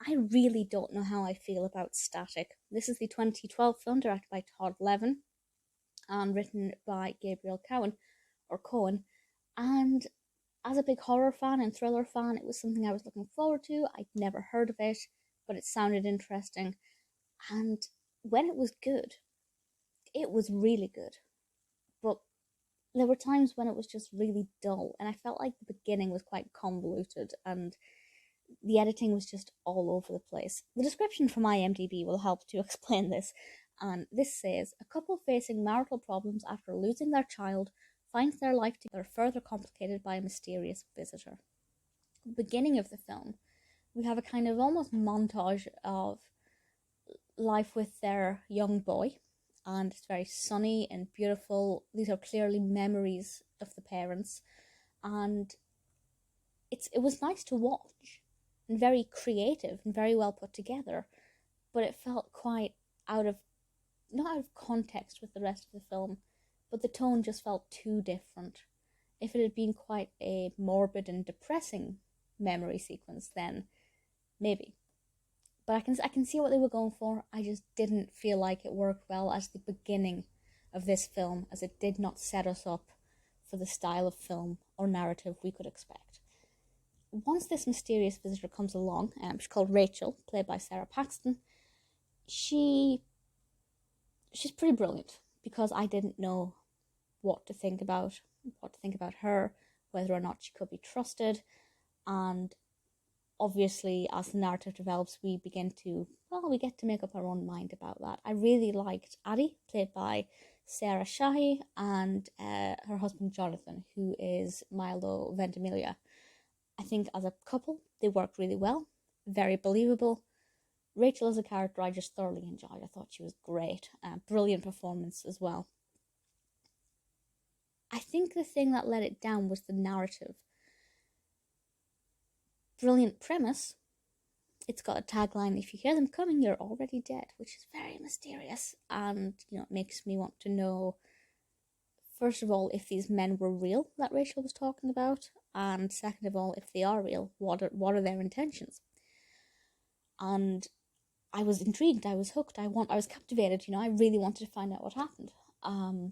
I really don't know how I feel about Static. This is the 2012 film directed by Todd Levin and written by Gabriel Cowan, or Cohen. And as a big horror fan and thriller fan, it was something I was looking forward to. I'd never heard of it, but it sounded interesting. And when it was good, it was really good. But there were times when it was just really dull, and I felt like the beginning was quite convoluted and the editing was just all over the place. The description from IMDb will help to explain this, and this says a couple facing marital problems after losing their child finds their life together further complicated by a mysterious visitor. At the beginning of the film, we have a kind of almost montage of life with their young boy, and it's very sunny and beautiful. These are clearly memories of the parents, and it was nice to watch and very creative and very well put together, but it felt quite out of not out of context with the rest of the film, but the tone just felt too different. If it had been quite a morbid and depressing memory sequence, then maybe. But I can see what they were going for. I just didn't feel like it worked well as the beginning of this film, as it did not set us up for the style of film or narrative we could expect. Once this mysterious visitor comes along, she's called Rachel, played by Sara Paxton. She's pretty brilliant, because I didn't know what to think about her, whether or not she could be trusted, and obviously as the narrative develops we get to make up our own mind about that. I really liked Addie, played by Sarah Shahi, and her husband Jonathan, who is Milo Ventimiglia. I think as a couple, they worked really well, very believable. Rachel as a character, I just thoroughly enjoyed. I thought she was great. Brilliant performance as well. I think the thing that let it down was the narrative. Brilliant premise. It's got a tagline, if you hear them coming, you're already dead, which is very mysterious. And, it makes me want to know, first of all, if these men were real that Rachel was talking about, and second of all, if they are real, what are their intentions? And I was intrigued, I was hooked, I was captivated, I really wanted to find out what happened. And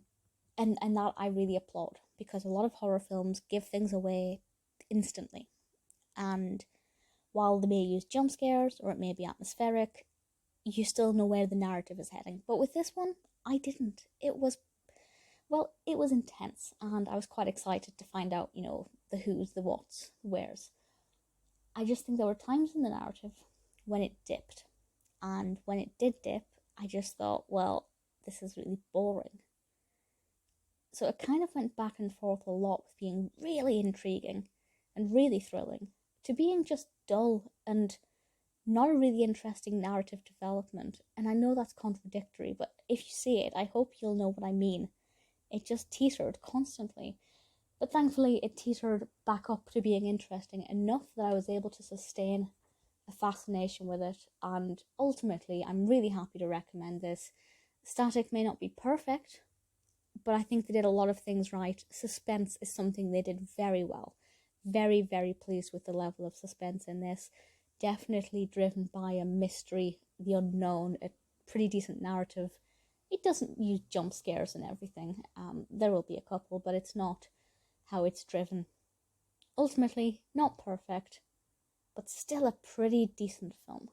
that I really applaud, because a lot of horror films give things away instantly. And while they may use jump scares, or it may be atmospheric, you still know where the narrative is heading. But with this one, I didn't. It was intense, and I was quite excited to find out, the who's, the what's, the where's. I just think there were times in the narrative when it dipped. And when it did dip, I just thought, well, this is really boring. So it kind of went back and forth a lot, with being really intriguing and really thrilling, to being just dull and not a really interesting narrative development. And I know that's contradictory, but if you see it, I hope you'll know what I mean. It just teetered constantly. But thankfully, it teetered back up to being interesting enough that I was able to sustain a fascination with it. And ultimately, I'm really happy to recommend this. Static may not be perfect, but I think they did a lot of things right. Suspense is something they did very well. Very, very pleased with the level of suspense in this. Definitely driven by a mystery, the unknown, a pretty decent narrative. It doesn't use jump scares and everything. There will be a couple, but it's not how it's driven. Ultimately, not perfect, but still a pretty decent film.